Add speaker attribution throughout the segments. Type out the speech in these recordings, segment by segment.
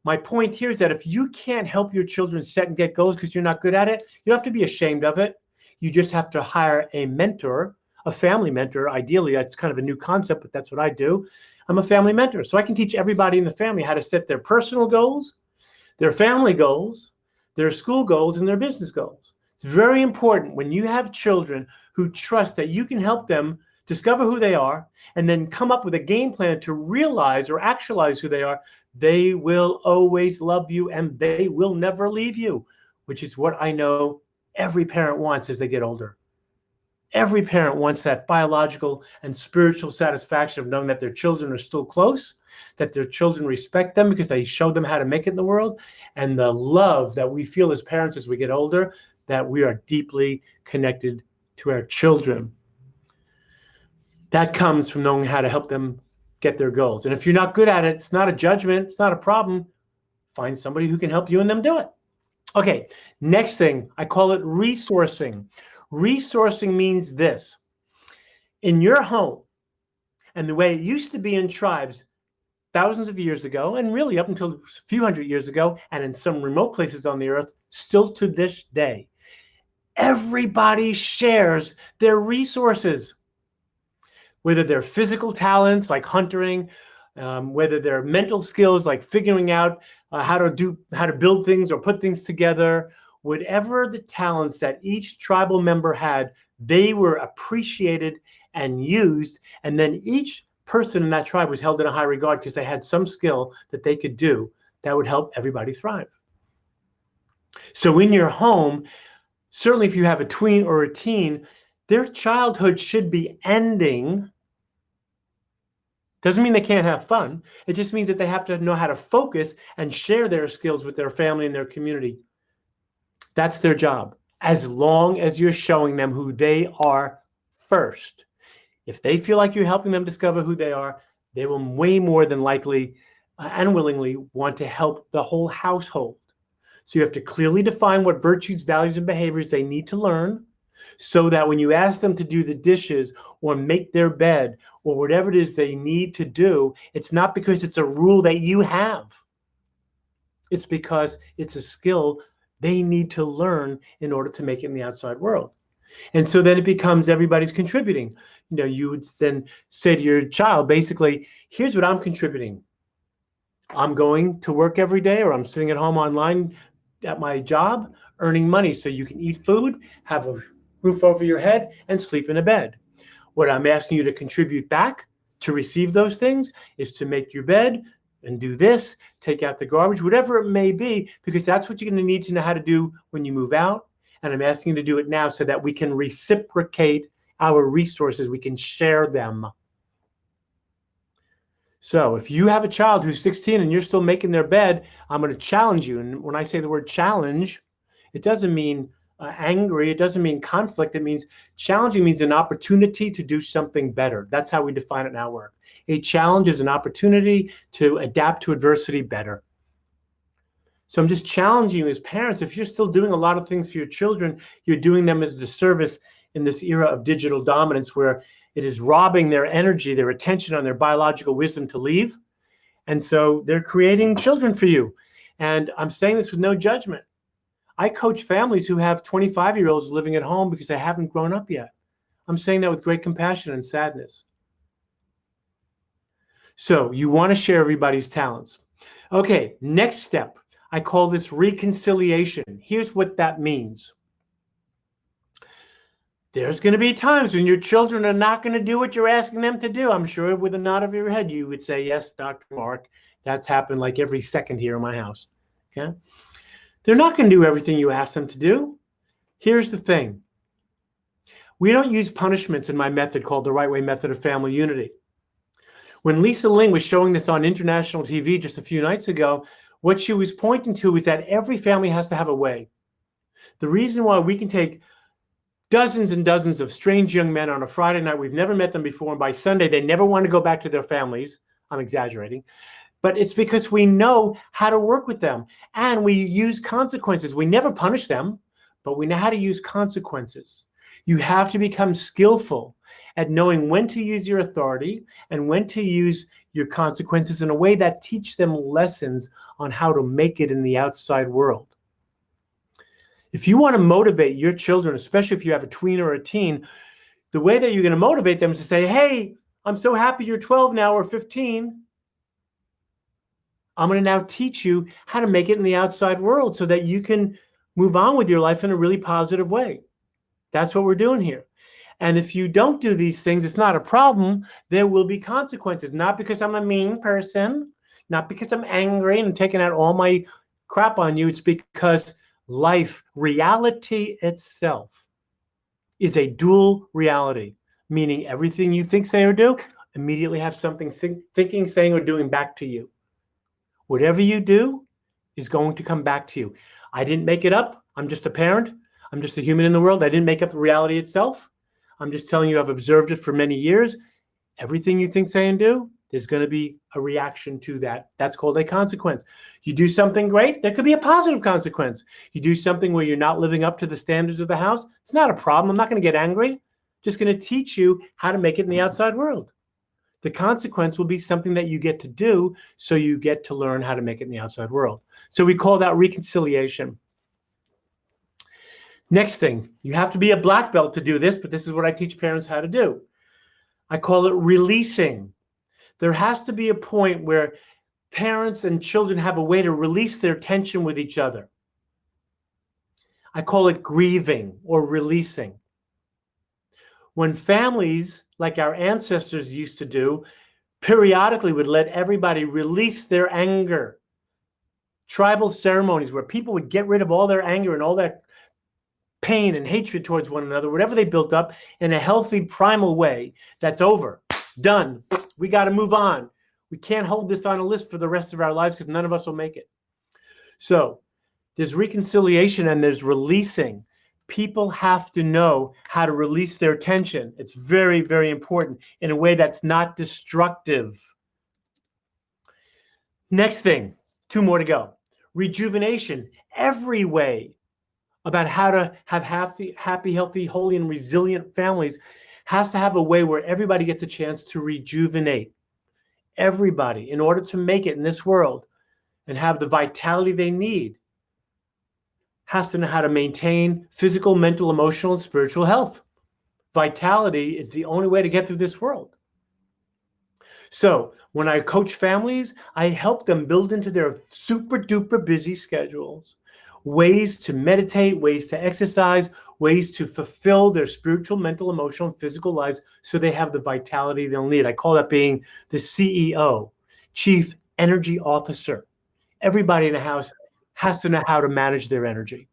Speaker 1: My point here is that if you can't help your children set and get goals because you're not good at it, you don't have to be ashamed of it. You just have to hire a mentor, a family mentor. Ideally, that's kind of a new concept, but that's what I do. I'm a family mentor. So I can teach everybody in the family how to set their personal goals, their family goals, their school goals, and their business goals. It's very important when you have children who trust that you can help them discover who they are and then come up with a game plan to realize or actualize who they are. They will always love you and they will never leave you, which is what I know every parent wants as they get older. Every parent wants that biological and spiritual satisfaction of knowing that their children are still close, that their children respect them because they showed them how to make it in the world, and the love that we feel as parents as we get older, that we are deeply connected to our children. That comes from knowing how to help them get their goals. And if you're not good at it, it's not a judgment, it's not a problem. Find somebody who can help you and them do it. Okay, next thing, I call it resourcing. Resourcing means this. In your home, and the way it used to be in tribes thousands of years ago, and really up until a few hundred years ago, and in some remote places on the earth, still to this day, everybody shares their resources. Whether they're physical talents like hunting, whether they're mental skills like figuring out how to build things or put things together, whatever the talents that each tribal member had, they were appreciated and used. And then each person in that tribe was held in a high regard because they had some skill that they could do that would help everybody thrive. So in your home, certainly if you have a tween or a teen, their childhood should be ending. Doesn't mean they can't have fun. It just means that they have to know how to focus and share their skills with their family and their community. That's their job, as long as you're showing them who they are first. If they feel like you're helping them discover who they are, they will way more than likely and willingly want to help the whole household. So you have to clearly define what virtues, values, and behaviors they need to learn, so that when you ask them to do the dishes or make their bed or whatever it is they need to do, it's not because it's a rule that you have. It's because it's a skill they need to learn in order to make it in the outside world. And so then it becomes everybody's contributing. You know, you would then say to your child, basically, here's what I'm contributing. I'm going to work every day, or I'm sitting at home online at my job, earning money so you can eat food, have a roof over your head, and sleep in a bed. What I'm asking you to contribute back to receive those things is to make your bed and do this, take out the garbage, whatever it may be, because that's what you're going to need to know how to do when you move out. And I'm asking you to do it now so that we can reciprocate our resources. We can share them. So if you have a child who's 16 and you're still making their bed, I'm going to challenge you. And when I say the word challenge, it doesn't mean angry. It doesn't mean conflict. It means challenging means an opportunity to do something better. That's how we define it in our work. A challenge is an opportunity to adapt to adversity better. So I'm just challenging you as parents, if you're still doing a lot of things for your children, you're doing them as a disservice in this era of digital dominance where it is robbing their energy, their attention on their biological wisdom to leave. And so they're creating children for you. And I'm saying this with no judgment. I coach families who have 25-year-olds living at home because they haven't grown up yet. I'm saying that with great compassion and sadness. So you want to share everybody's talents. Okay, next step. I call this reconciliation. Here's what that means. There's going to be times when your children are not going to do what you're asking them to do. I'm sure with a nod of your head, you would say, yes, Dr. Mark, that's happened like every second here in my house. Okay? They're not going to do everything you ask them to do. Here's the thing. We don't use punishments in my method called the Right Way Method of Family Unity. When Lisa Ling was showing this on international TV just a few nights ago, what she was pointing to is that every family has to have a way. The reason why we can take dozens and dozens of strange young men on a Friday night, we've never met them before, and by Sunday they never want to go back to their families. I'm exaggerating. But it's because we know how to work with them, and we use consequences. We never punish them, but we know how to use consequences. You have to become skillful at knowing when to use your authority and when to use your consequences in a way that teach them lessons on how to make it in the outside world. If you want to motivate your children, especially if you have a tween or a teen, the way that you're going to motivate them is to say, hey, I'm so happy you're 12 now or 15. I'm going to now teach you how to make it in the outside world so that you can move on with your life in a really positive way. That's what we're doing here. And if you don't do these things, it's not a problem. There will be consequences, not because I'm a mean person, not because I'm angry and taking out all my crap on you. It's because life, reality itself, is a dual reality, meaning everything you think, say, or do immediately have something thinking, saying, or doing back to you. Whatever you do is going to come back to you. I didn't make it up. I'm just a parent. I'm just a human in the world. I didn't make up the reality itself. I'm just telling you I've observed it for many years. Everything you think, say, and do, there's going to be a reaction to that. That's called a consequence. You do something great, there could be a positive consequence. You do something where you're not living up to the standards of the house, it's not a problem. I'm not going to get angry. Just going to teach you how to make it in the outside world. The consequence will be something that you get to do, so you get to learn how to make it in the outside world. So we call that reconciliation. Next thing, you have to be a black belt to do this, but this is what I teach parents how to do. I call it releasing. There has to be a point where parents and children have a way to release their tension with each other. I call it grieving or releasing. When families, like our ancestors used to do, periodically would let everybody release their anger. Tribal ceremonies where people would get rid of all their anger and all their pain and hatred towards one another, whatever they built up, in a healthy, primal way. That's over. Done. We got to move on. We can't hold this on a list for the rest of our lives because none of us will make it. So there's reconciliation and there's releasing. People have to know how to release their tension. It's very, very important in a way that's not destructive. Next thing, 2 more to go. Rejuvenation. Every way about how to have happy, healthy, holy, and resilient families has to have a way where everybody gets a chance to rejuvenate. Everybody, in order to make it in this world and have the vitality they need, has to know how to maintain physical, mental, emotional, and spiritual health. Vitality is the only way to get through this world. So when I coach families, I help them build into their super duper busy schedules ways to meditate, ways to exercise, ways to fulfill their spiritual, mental, emotional, and physical lives so they have the vitality they'll need. I call that being the CEO, Chief Energy Officer. Everybody in the house has to know how to manage their energy.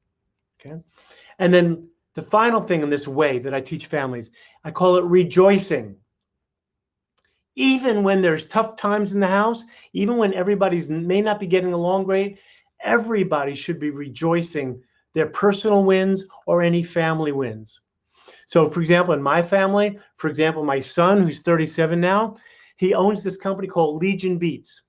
Speaker 1: Okay? And then the final thing in this way that I teach families, I call it rejoicing. Even when there's tough times in the house, even when everybody's may not be getting along great, everybody should be rejoicing their personal wins or any family wins. So for example, in my family, my son, who's 37 now, he owns this company called Legion Beats.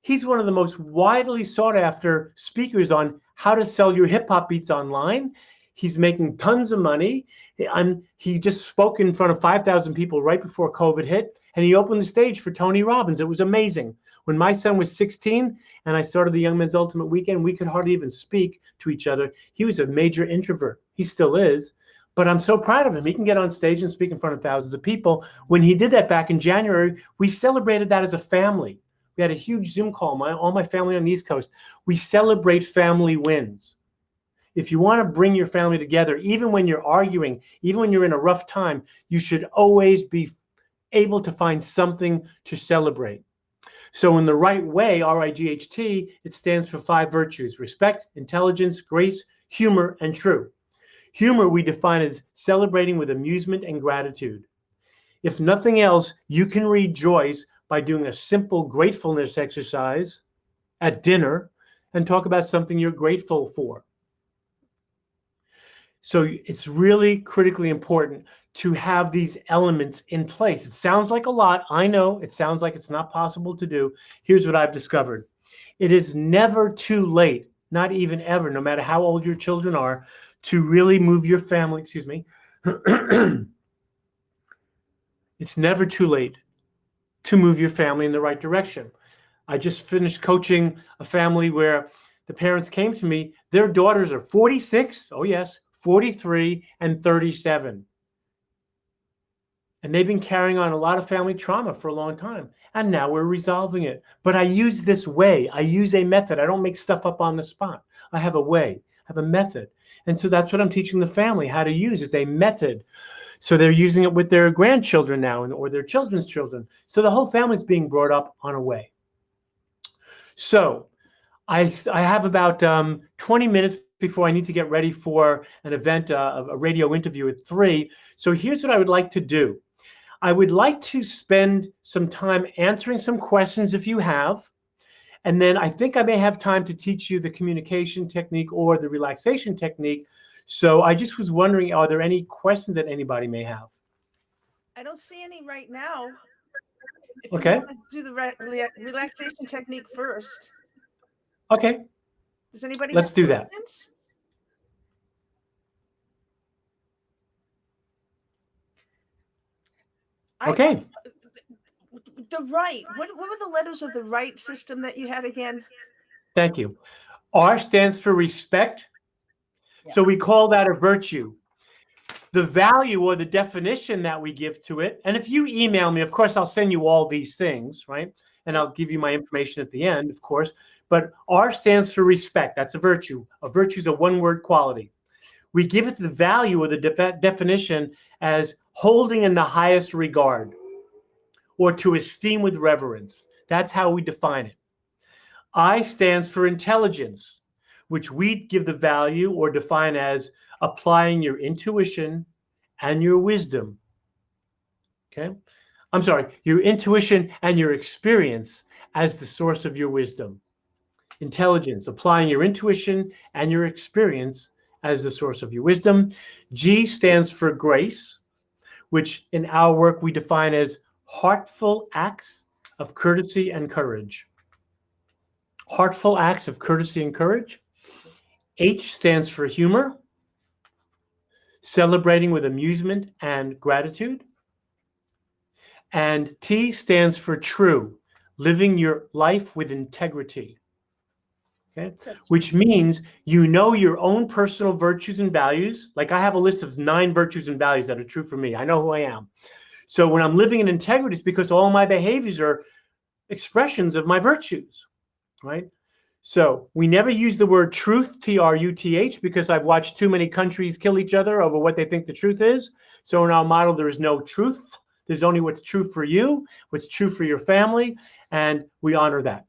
Speaker 1: He's one of the most widely sought after speakers on how to sell your hip hop beats online. He's making tons of money. He just spoke in front of 5,000 people right before COVID hit, and he opened the stage for Tony Robbins. It was amazing. When my son was 16 and I started the Young Men's Ultimate Weekend, we could hardly even speak to each other. He was a major introvert. He still is, but I'm so proud of him. He can get on stage and speak in front of thousands of people. When he did that back in January, we celebrated that as a family. We had a huge Zoom call, all my family on the East Coast. We celebrate family wins. If you want to bring your family together, even when you're arguing, even when you're in a rough time, you should always be able to find something to celebrate. So in the right way, RIGHT, it stands for 5 virtues: respect, intelligence, grace, humor, and true. Humor we define as celebrating with amusement and gratitude. If nothing else, you can rejoice by doing a simple gratefulness exercise at dinner and talk about something you're grateful for. So it's really critically important to have these elements in place. It sounds like a lot. I know it sounds like it's not possible to do. Here's what I've discovered. It is never too late, not even ever, no matter how old your children are, to really move your family, It's never too late to move your family in the right direction. I just finished coaching a family where the parents came to me. Their daughters are 46, oh yes, 43, and 37. And they've been carrying on a lot of family trauma for a long time. And now we're resolving it. But I use this way. I use a method. I don't make stuff up on the spot. I have a way, I have a method. And so that's what I'm teaching the family how to use, is a method. So they're using it with their grandchildren now, or their children's children. So the whole family's being brought up on a way. So I have about 20 minutes before I need to get ready for an event, a radio interview at 3. So here's what I would like to do. I would like to spend some time answering some questions if you have. And then I think I may have time to teach you the communication technique or the relaxation technique. So I just was wondering, are there any questions that anybody may have?
Speaker 2: I don't see any right now. If
Speaker 1: Okay.
Speaker 2: you want to do the relaxation technique first.
Speaker 1: Okay.
Speaker 2: Does anybody
Speaker 1: Let's
Speaker 2: have
Speaker 1: do that.
Speaker 2: questions?
Speaker 1: Okay.
Speaker 2: The right. What were the letters of the right system that you had again?
Speaker 1: Thank you. R stands for respect.
Speaker 2: Yeah.
Speaker 1: So we call that a virtue. The value or the definition that we give to it, and if you email me, of course, I'll send you all these things, right? And I'll give you my information at the end, of course. But R stands for respect. That's a virtue. A virtue is a one-word quality. We give it the value or the definition as holding in the highest regard or to esteem with reverence. That's how we define it. I stands for intelligence, which we give the value or define as applying your intuition and your wisdom. Okay? I'm sorry, your intuition and your experience as the source of your wisdom. Intelligence, applying your intuition and your experience as the source of your wisdom. G stands for grace, which in our work we define as heartful acts of courtesy and courage. Heartful acts of courtesy and courage. H stands for humor, celebrating with amusement and gratitude. And T stands for true, living your life with integrity. Okay? Which means you know your own personal virtues and values. Like I have a list of 9 virtues and values that are true for me. I know who I am. So when I'm living in integrity, it's because all my behaviors are expressions of my virtues, right? So we never use the word truth, T-R-U-T-H, because I've watched too many countries kill each other over what they think the truth is. So in our model, there is no truth. There's only what's true for you, what's true for your family, and we honor that,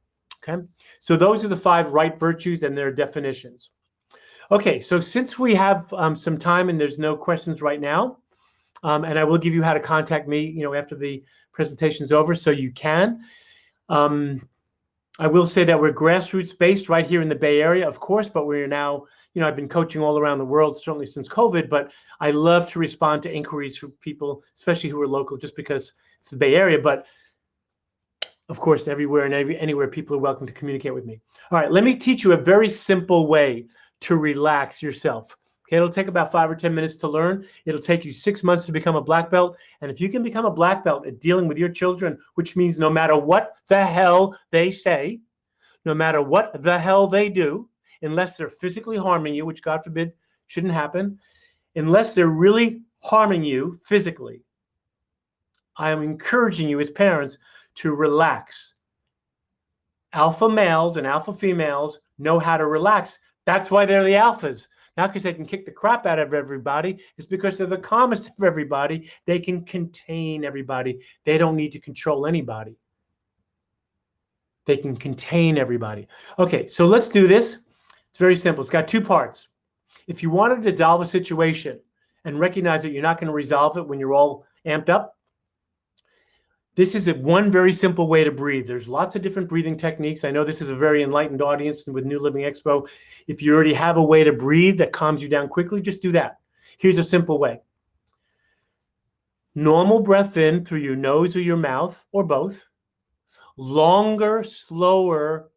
Speaker 1: okay? So those are the 5 right virtues and their definitions. Okay, so since we have some time and there's no questions right now, and I will give you how to contact me, after the presentation's over, so you can. I will say that we're grassroots based right here in the Bay Area, of course, but we're now, I've been coaching all around the world, certainly since COVID, but I love to respond to inquiries from people, especially who are local, just because it's the Bay Area. But of course, everywhere and anywhere, people are welcome to communicate with me. All right, let me teach you a very simple way to relax yourself. Okay, it'll take about 5 or 10 minutes to learn. It'll take you 6 months to become a black belt. And if you can become a black belt at dealing with your children, which means no matter what the hell they say, no matter what the hell they do, unless they're physically harming you, which God forbid shouldn't happen, unless they're really harming you physically, I am encouraging you as parents to relax. Alpha males and alpha females know how to relax. That's why they're the alphas. Not because they can kick the crap out of everybody. It's because they're the calmest of everybody. They can contain everybody. They don't need to control anybody. They can contain everybody. Okay, so let's do this. It's very simple. It's got 2 parts. If you want to dissolve a situation and recognize that you're not going to resolve it when you're all amped up, this is one very simple way to breathe. There's lots of different breathing techniques. I know this is a very enlightened audience with New Living Expo. If you already have a way to breathe that calms you down quickly, just do that. Here's a simple way. Normal breath in through your nose or your mouth, or both. Longer, slower,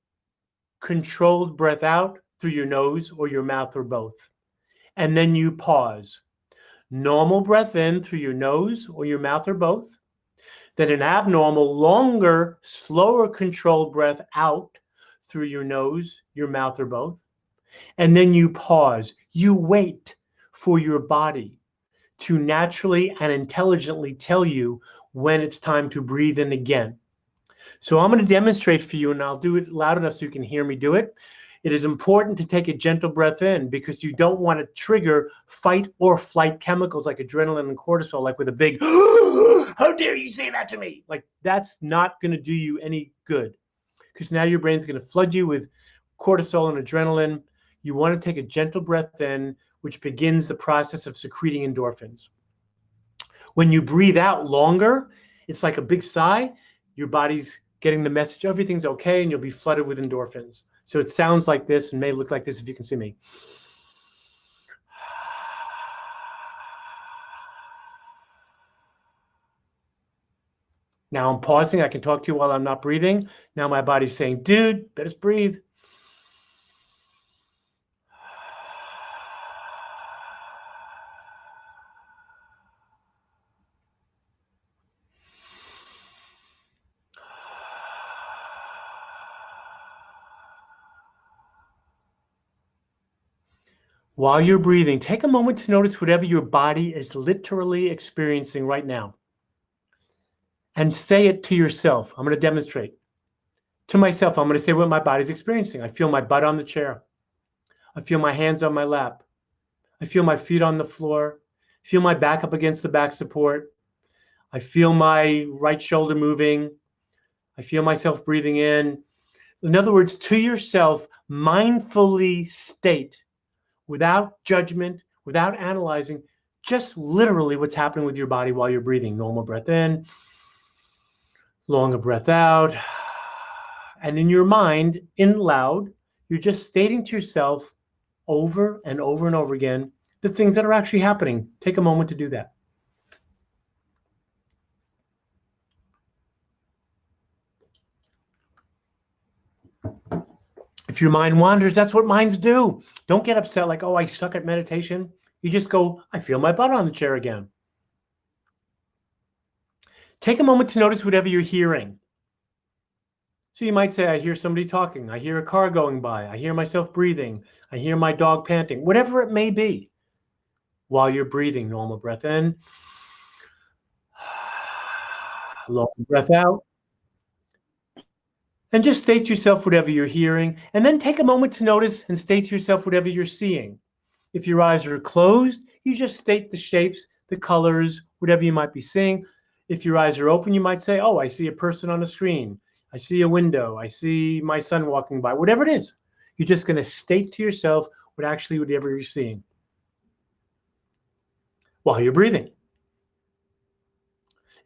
Speaker 1: controlled breath out through your nose or your mouth, or both. And then you pause. Normal breath in through your nose or your mouth or both. Then an abnormal, longer, slower controlled breath out through your nose, your mouth or both. And then you pause. You wait for your body to naturally and intelligently tell you when it's time to breathe in again. So I'm going to demonstrate for you, and I'll do it loud enough so you can hear me do it. It is important to take a gentle breath in because you don't want to trigger fight or flight chemicals like adrenaline and cortisol, like with a big, how dare you say that to me? Like that's not going to do you any good because now your brain's going to flood you with cortisol and adrenaline. You want to take a gentle breath in, which begins the process of secreting endorphins. When you breathe out longer, it's like a big sigh. Your body's getting the message, everything's okay, and you'll be flooded with endorphins. So it sounds like this and may look like this if you can see me. Now I'm pausing. I can talk to you while I'm not breathing. Now my body's saying, dude, better breathe. While you're breathing, take a moment to notice whatever your body is literally experiencing right now. And say it to yourself. I'm going to demonstrate. To myself, I'm going to say what my body's experiencing. I feel my butt on the chair. I feel my hands on my lap. I feel my feet on the floor. I feel my back up against the back support. I feel my right shoulder moving. I feel myself breathing in. In other words, to yourself, mindfully state, without judgment, without analyzing, just literally what's happening with your body while you're breathing. Normal breath in, longer breath out. And in your mind, in loud, you're just stating to yourself over and over and over again the things that are actually happening. Take a moment to do that. If your mind wanders, that's what minds do. Don't get upset like, oh, I suck at meditation. You just go, I feel my butt on the chair again. Take a moment to notice whatever you're hearing. So you might say, I hear somebody talking. I hear a car going by. I hear myself breathing. I hear my dog panting, whatever it may be. While you're breathing, normal breath in, long breath out. And just state to yourself whatever you're hearing, and then take a moment to notice and state to yourself whatever you're seeing. If your eyes are closed, you just state the shapes, the colors, whatever you might be seeing. If your eyes are open, you might say, oh, I see a person on the screen. I see a window. I see my son walking by. Whatever it is, you're just going to state to yourself whatever you're seeing while you're breathing.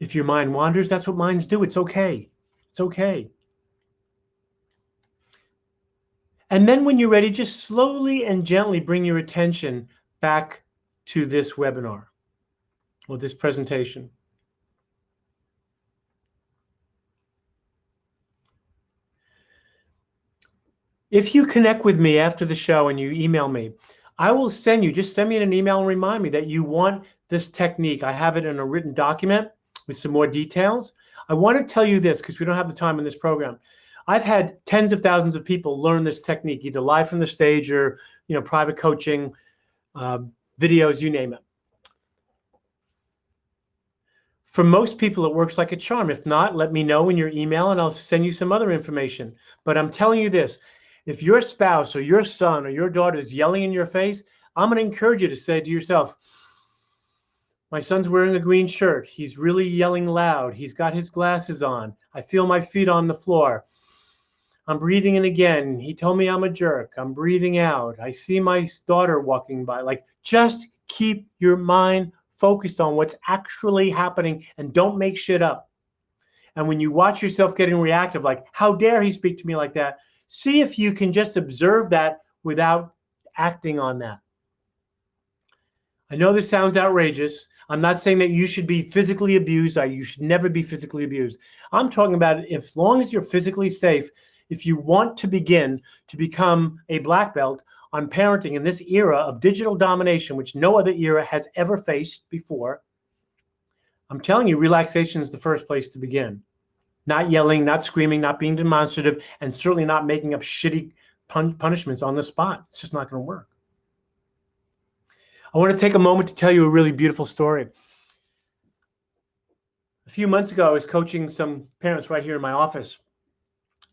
Speaker 1: If your mind wanders, that's what minds do. It's okay. It's okay. And then when you're ready, just slowly and gently bring your attention back to this webinar or this presentation. If you connect with me after the show and you email me, I will just send me an email and remind me that you want this technique. I have it in a written document with some more details. I want to tell you this because we don't have the time in this program. I've had tens of thousands of people learn this technique, either live from the stage or, private coaching, videos, you name it. For most people, it works like a charm. If not, let me know in your email and I'll send you some other information. But I'm telling you this, if your spouse or your son or your daughter is yelling in your face, I'm going to encourage you to say to yourself, my son's wearing a green shirt. He's really yelling loud. He's got his glasses on. I feel my feet on the floor. I'm breathing in again. He told me I'm a jerk. I'm breathing out. I see my daughter walking by. Just keep your mind focused on what's actually happening and don't make shit up. And when you watch yourself getting reactive, like, how dare he speak to me like that? See if you can just observe that without acting on that. I know this sounds outrageous. I'm not saying that you should be physically abused. You should never be physically abused. I'm talking about as long as you're physically safe, if you want to begin to become a black belt, on parenting in this era of digital domination, which no other era has ever faced before, I'm telling you, relaxation is the first place to begin. Not yelling, not screaming, not being demonstrative, and certainly not making up shitty punishments on the spot. It's just not going to work. I want to take a moment to tell you a really beautiful story. A few months ago, I was coaching some parents right here in my office,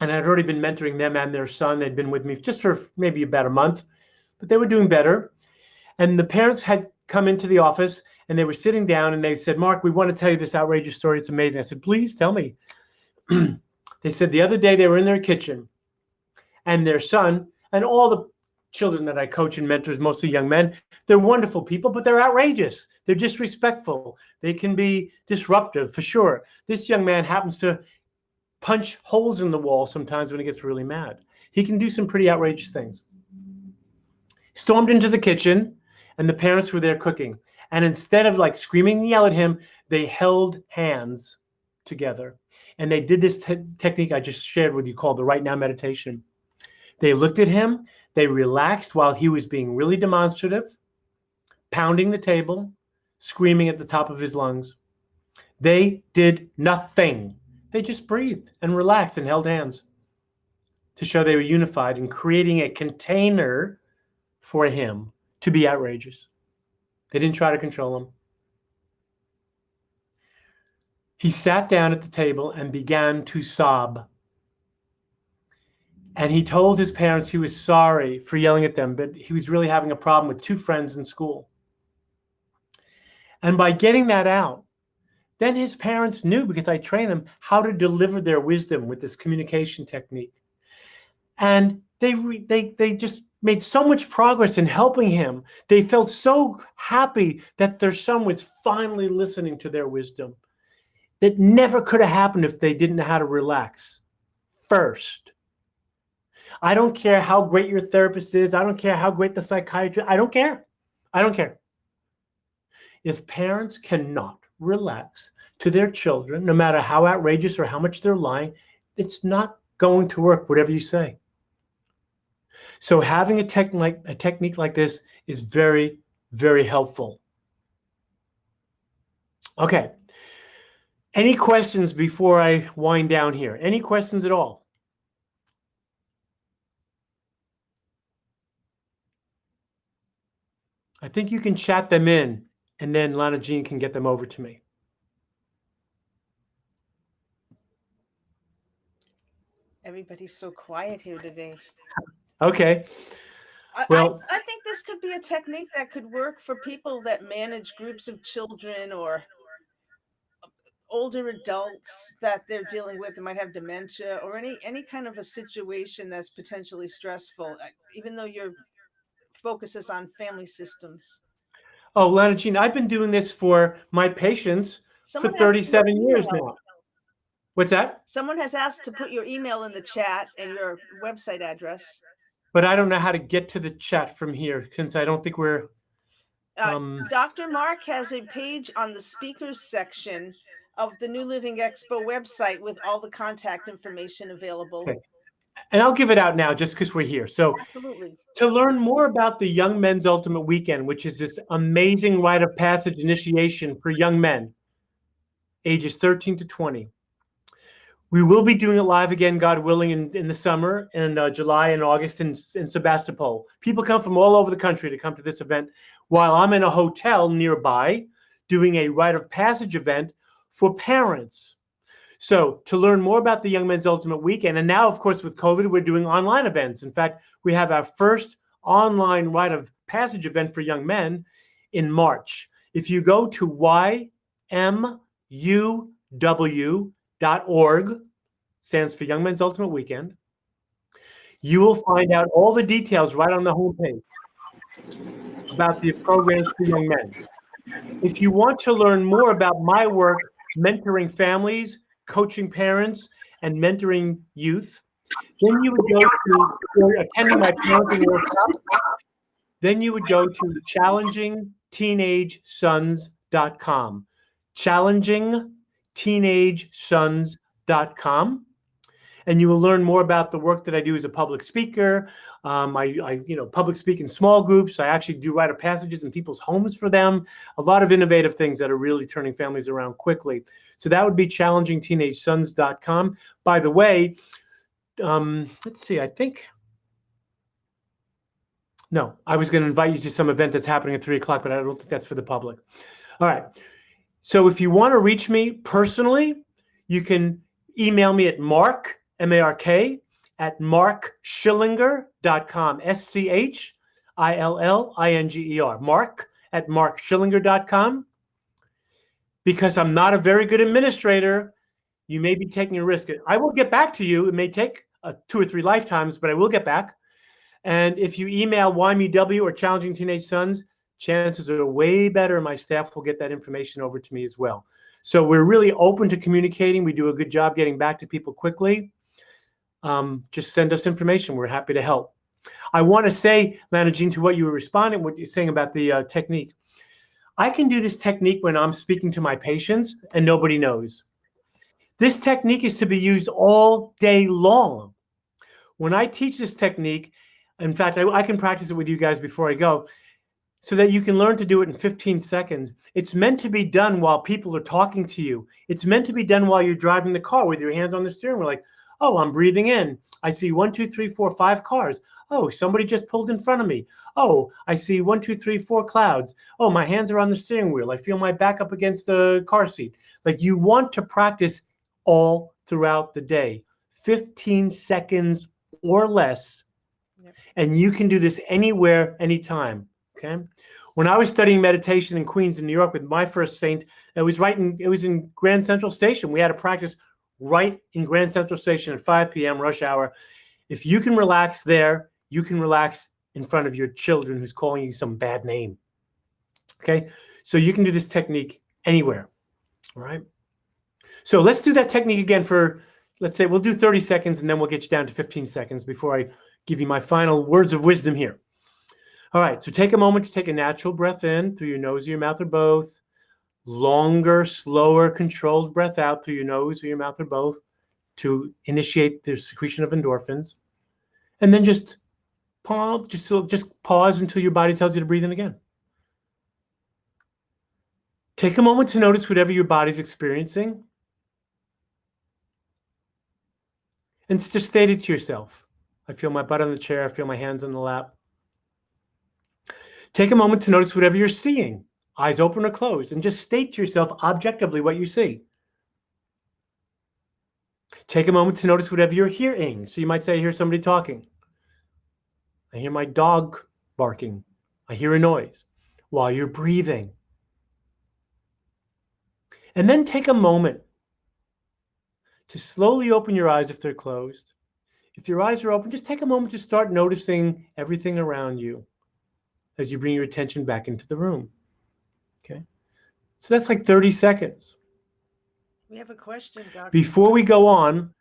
Speaker 1: and I'd already been mentoring them and their son. They'd been with me just for maybe about a month, but they were doing better. And the parents had come into the office, and they were sitting down, and they said, "Mark, we want to tell you this outrageous story. It's amazing." I said, "Please tell me." They said the other day they were in their kitchen, and their son, and all the children that I coach and mentor, mostly young men, they're wonderful people, but they're outrageous. They're disrespectful. They can be disruptive, for sure. This young man happens to punch holes in the wall sometimes when he gets really mad. He can do some pretty outrageous things. Stormed into the kitchen, and the parents were there cooking. And instead of like screaming and yell at him, they held hands together. And they did this technique I just shared with you called the Right Now meditation. They looked at him, they relaxed while he was being really demonstrative, pounding the table, screaming at the top of his lungs. They did nothing. They just breathed and relaxed and held hands to show they were unified in creating a container for him to be outrageous. They didn't try to control him. He sat down at the table and began to sob. And he told his parents he was sorry for yelling at them, but he was really having a problem with two friends in school. And by getting that out, then his parents knew, because I trained them, how to deliver their wisdom with this communication technique. And they just made so much progress in helping him. They felt so happy that their son was finally listening to their wisdom. That never could have happened if they didn't know how to relax first. I don't care how great your therapist is. I don't care how great the psychiatrist. I don't care. I don't care. If parents cannot relax to their children, no matter how outrageous or how much they're lying, it's not going to work, whatever you say. So having a technique like this is very, very helpful. Okay. Any questions before I wind down here? Any questions at all? I think you can chat them in, and then Lana Jean can get them over to me.
Speaker 2: Everybody's so quiet here today.
Speaker 1: Okay. Well,
Speaker 2: I think this could be a technique that could work for people that manage groups of children or older adults that they're dealing with. They might have dementia or any kind of a situation that's potentially stressful, even though your focus is on family systems.
Speaker 1: Oh, Lana Jean, I've been doing this for my patients for 37 years now. What's that?
Speaker 2: Someone has asked to put your email in the chat and your website address.
Speaker 1: But I don't know how to get to the chat from here, since I don't think we're...
Speaker 2: Dr. Mark has a page on the speakers section of the New Living Expo website with all the contact information available.
Speaker 1: Okay. And I'll give it out now just because we're here. So
Speaker 2: absolutely.
Speaker 1: To learn more about the Young Men's Ultimate Weekend, which is this amazing rite of passage initiation for young men, ages 13 to 20. We will be doing it live again, God willing, in the summer, in July and August in Sebastopol. People come from all over the country to come to this event, while I'm in a hotel nearby doing a rite of passage event for parents. So to learn more about the Young Men's Ultimate Weekend, and now, of course, with COVID, we're doing online events. In fact, we have our first online rite of passage event for young men in March. If you go to YMUW.org, stands for Young Men's Ultimate Weekend, you will find out all the details right on the homepage about the programs for young men. If you want to learn more about my work mentoring families, coaching parents, and mentoring youth, then you would go to, or attending my parenting workshop, then you would go to challengingteenagesons.com. challengingteenagesons.com. And you will learn more about the work that I do as a public speaker. I public speak in small groups. I actually do rite of passages in people's homes for them. A lot of innovative things that are really turning families around quickly. So that would be challengingteenagesons.com. By the way, let's see, no, I was going to invite you to some event that's happening at 3 o'clock, but I don't think that's for the public. All right. So if you want to reach me personally, you can email me at Mark, M-A-R-K, at markschillinger.com, S-C-H-I-L-L-I-N-G-E-R, Mark at markschillinger.com. Because I'm not a very good administrator, you may be taking a risk. I will get back to you. It may take 2 or 3 lifetimes, but I will get back. And if you email YMEW or Challenging Teenage Sons, chances are way better my staff will get that information over to me as well. So we're really open to communicating. We do a good job getting back to people quickly. Just send us information. We're happy to help. I want to say, Lana Jean, to what you were responding, what you're saying about the technique. I can do this technique when I'm speaking to my patients and nobody knows. This technique is to be used all day long. When I teach this technique, in fact, I can practice it with you guys before I go, so that you can learn to do it in 15 seconds. It's meant to be done while people are talking to you. It's meant to be done while you're driving the car with your hands on the steering wheel, like, oh, I'm breathing in. I see 1, 2, 3, 4, 5 cars. Oh, somebody just pulled in front of me. Oh, I see 1, 2, 3, 4 clouds. Oh, my hands are on the steering wheel. I feel my back up against the car seat. Like, you want to practice all throughout the day, 15 seconds or less. Yep. And you can do this anywhere, anytime. Okay. When I was studying meditation in Queens, in New York, with my first saint, it was in Grand Central Station. We had a practice right in Grand Central Station at 5 p.m. rush hour. If you can relax there, you can relax in front of your children who's calling you some bad name. Okay. So you can do this technique anywhere. All right. So let's do that technique again for, let's say we'll do 30 seconds and then we'll get you down to 15 seconds before I give you my final words of wisdom here. All right, so take a moment to take a natural breath in through your nose or your mouth or both. Longer, slower, controlled breath out through your nose or your mouth or both to initiate the secretion of endorphins. And then just pause until your body tells you to breathe in again. Take a moment to notice whatever your body's experiencing. And just state it to yourself. I feel my butt on the chair. I feel my hands on the lap. Take a moment to notice whatever you're seeing, eyes open or closed, and just state to yourself objectively what you see. Take a moment to notice whatever you're hearing. So you might say, I hear somebody talking. I hear my dog barking. I hear a noise while you're breathing. And then take a moment to slowly open your eyes if they're closed. If your eyes are open, just take a moment to start noticing everything around you as you bring your attention back into the room. Okay. So that's like 30 seconds.
Speaker 2: We have a question, Doctor.
Speaker 1: Before we go on,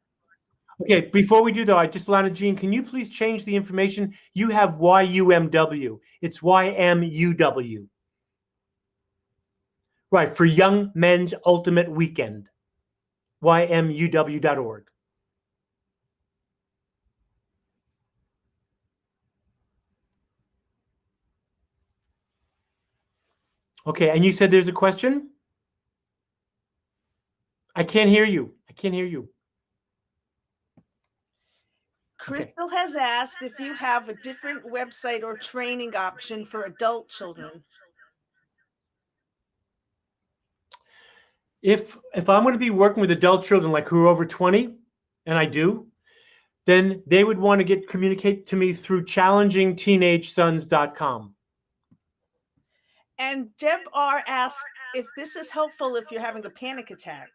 Speaker 1: okay, before we do though, Lana Jean, can you please change the information? You have YUMW. It's YMUW. Right, for Young Men's Ultimate Weekend. YMUW.org. Okay, and you said there's a question? I can't hear you. I can't hear you.
Speaker 2: Crystal has asked if you have a different website or training option for adult children.
Speaker 1: If I'm going to be working with adult children like who are over 20, and I do, then they would want to communicate to me through challengingteenagesons.com.
Speaker 2: And Deb R asks if this is helpful if you're having a panic attack.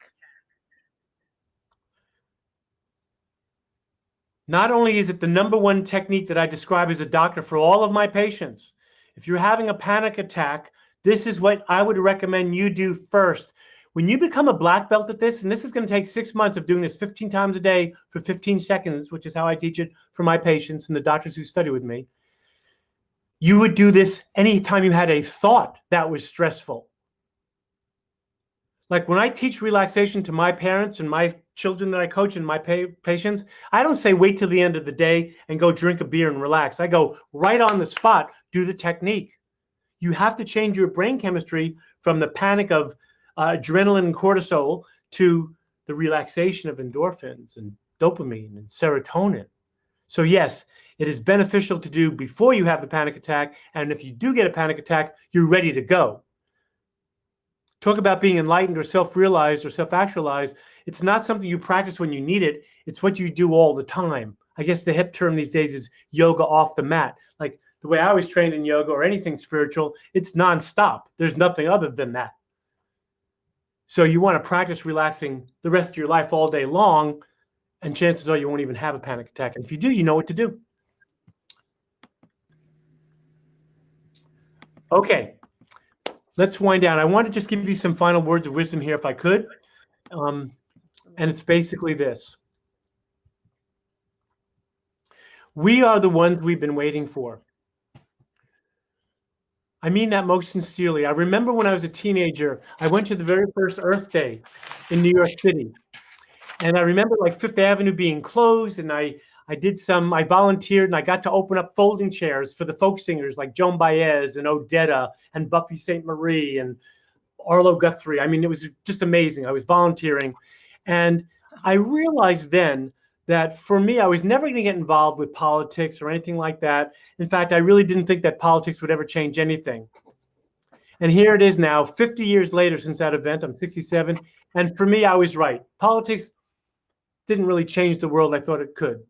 Speaker 1: Not only is it the #1 technique that I describe as a doctor for all of my patients, if you're having a panic attack, this is what I would recommend you do first. When you become a black belt at this, and this is going to take 6 months of doing this 15 times a day for 15 seconds, which is how I teach it for my patients and the doctors who study with me, you would do this anytime you had a thought that was stressful. Like when I teach relaxation to my parents and my children that I coach and my patients, I don't say wait till the end of the day and go drink a beer and relax. I go right on the spot, do the technique. You have to change your brain chemistry from the panic of adrenaline and cortisol to the relaxation of endorphins and dopamine and serotonin. So yes, it is beneficial to do before you have the panic attack. And if you do get a panic attack, you're ready to go. Talk about being enlightened or self-realized or self-actualized. It's not something you practice when you need it. It's what you do all the time. I guess the hip term these days is yoga off the mat. Like the way I was trained in yoga or anything spiritual, it's nonstop. There's nothing other than that. So you want to practice relaxing the rest of your life all day long, and chances are you won't even have a panic attack. And if you do, you know what to do. Okay, let's wind down. I want to just give you some final words of wisdom here if I could. And it's basically this. We are the ones we've been waiting for. I mean that most sincerely. I remember when I was a teenager, I went to the very first Earth Day in New York City. And I remember like Fifth Avenue being closed, and I volunteered, and I got to open up folding chairs for the folk singers like Joan Baez and Odetta and Buffy St. Marie and Arlo Guthrie. I mean, it was just amazing. I was volunteering. And I realized then that for me, I was never going to get involved with politics or anything like that. In fact, I really didn't think that politics would ever change anything. And here it is now, 50 years later since that event. I'm 67. And for me, I was right. Politics didn't really change the world I thought it could.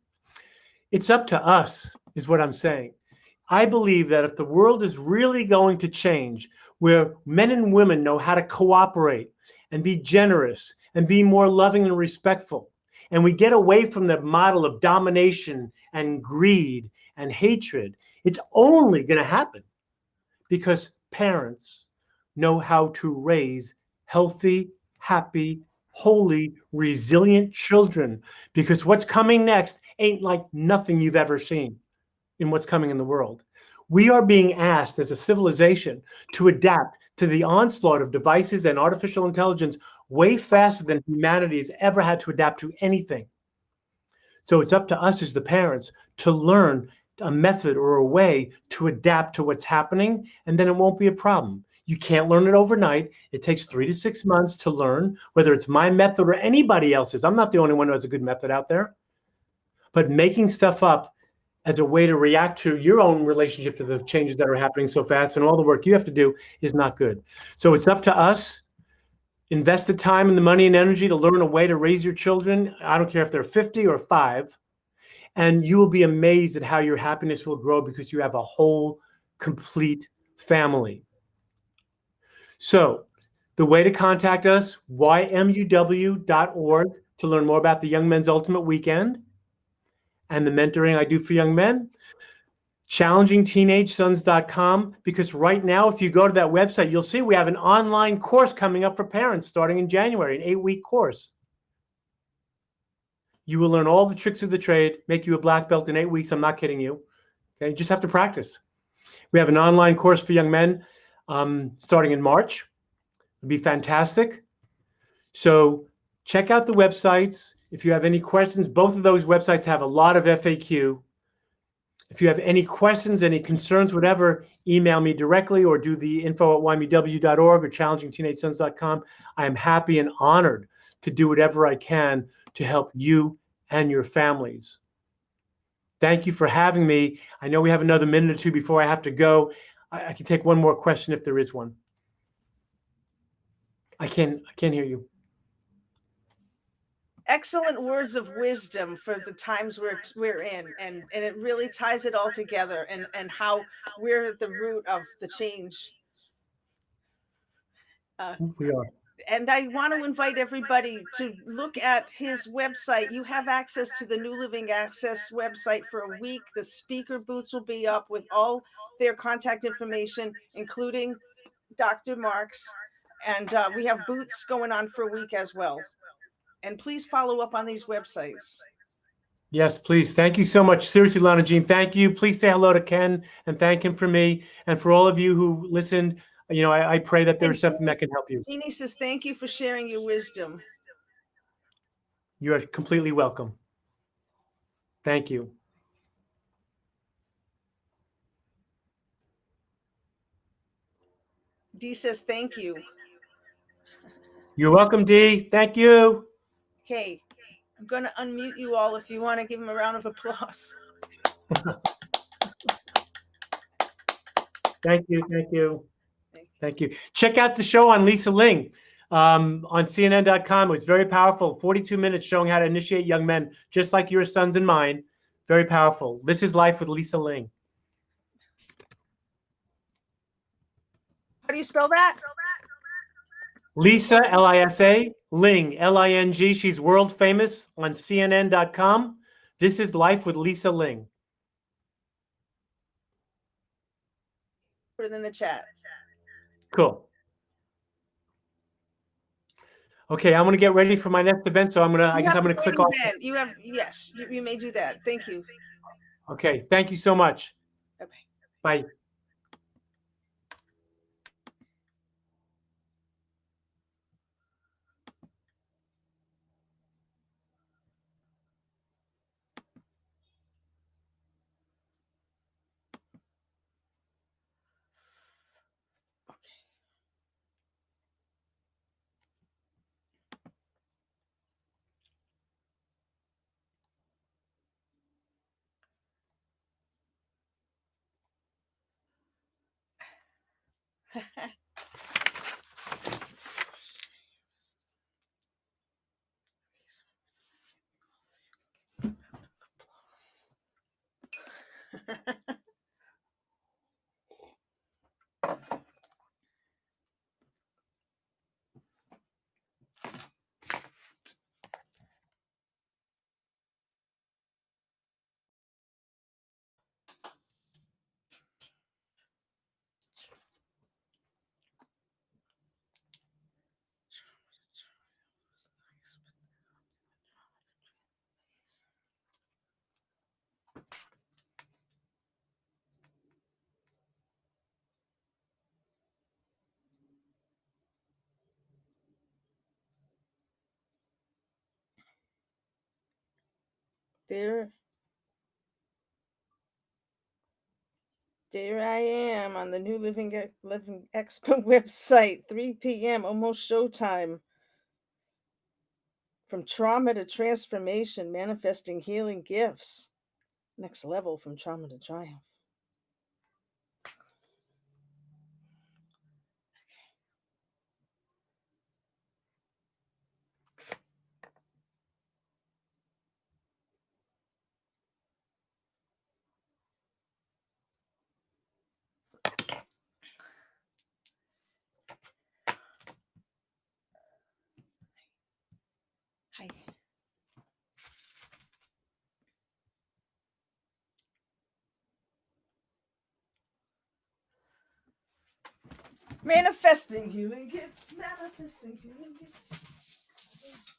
Speaker 1: It's up to us, is what I'm saying. I believe that if the world is really going to change, where men and women know how to cooperate and be generous and be more loving and respectful, and we get away from the model of domination and greed and hatred, it's only going to happen because parents know how to raise healthy, happy, holy, resilient children. Because what's coming next ain't like nothing you've ever seen in what's coming in the world. We are being asked as a civilization to adapt to the onslaught of devices and artificial intelligence way faster than humanity has ever had to adapt to anything. So it's up to us as the parents to learn a method or a way to adapt to what's happening, and then it won't be a problem. You can't learn it overnight. It takes 3 to 6 months to learn, whether it's my method or anybody else's. I'm not the only one who has a good method out there. But making stuff up as a way to react to your own relationship to the changes that are happening so fast and all the work you have to do is not good. So it's up to us. Invest the time and the money and energy to learn a way to raise your children. I don't care if they're 50 or 5. And you will be amazed at how your happiness will grow because you have a whole, complete family. So the way to contact us, ymuw.org, to learn more about the Young Men's Ultimate Weekend and the mentoring I do for young men. ChallengingTeenageSons.com, because right now, if you go to that website, you'll see we have an online course coming up for parents starting in January, an 8-week course. You will learn all the tricks of the trade, make you a black belt in 8 weeks. I'm not kidding you. Okay, you just have to practice. We have an online course for young men starting in March. It'll be fantastic. So check out the websites. If you have any questions, both of those websites have a lot of FAQ. If you have any questions, any concerns, whatever, email me directly or do the info@ymuw.org or challengingteenagesons.com. I am happy and honored to do whatever I can to help you and your families. Thank you for having me. I know we have another minute or two before I have to go. I can take one more question if there is one. I can't hear you.
Speaker 2: Excellent words of wisdom for the times we're in, and it really ties it all together, and how we're the root of the change.
Speaker 1: We are.
Speaker 2: And I want to invite everybody to look at his website. You have access to the New Living Access website for a week. The speaker booths will be up with all their contact information, including Dr. Marks. And we have booths going on for a week as well. And please follow up on these websites.
Speaker 1: Yes, please. Thank you so much. Seriously, Lana Jean, thank you. Please say hello to Ken and thank him for me. And for all of you who listened, you know, I pray that there's something that can help you.
Speaker 2: Jeannie says, thank you for sharing your wisdom.
Speaker 1: You are completely welcome. Thank you.
Speaker 2: Dee says thank you.
Speaker 1: You're welcome, Dee. Thank you.
Speaker 2: Okay, I'm going to unmute you all if you want to give him a round of applause.
Speaker 1: Thank you. Thank you. Thank you. Check out the show on Lisa Ling on CNN.com. It was very powerful. 42 minutes showing how to initiate young men, just like your sons and mine. Very powerful. This is Life with Lisa Ling.
Speaker 2: How do you spell that?
Speaker 1: Lisa, Lisa, Ling, Ling. She's world famous on CNN.com. This is Life with Lisa Ling.
Speaker 2: Put it in the chat.
Speaker 1: Cool. Okay, I'm going to get ready for my next event. So I guess I'm going to click off.
Speaker 2: You have, yes, you may do that. Thank you.
Speaker 1: Okay, thank you so much.
Speaker 2: Okay.
Speaker 1: Bye.
Speaker 2: There I am on the new Living Expo website, 3 p.m., almost showtime. From trauma to transformation, manifesting healing gifts. Next level from trauma to triumph. Hi. Manifesting healing gifts. Manifesting healing gifts.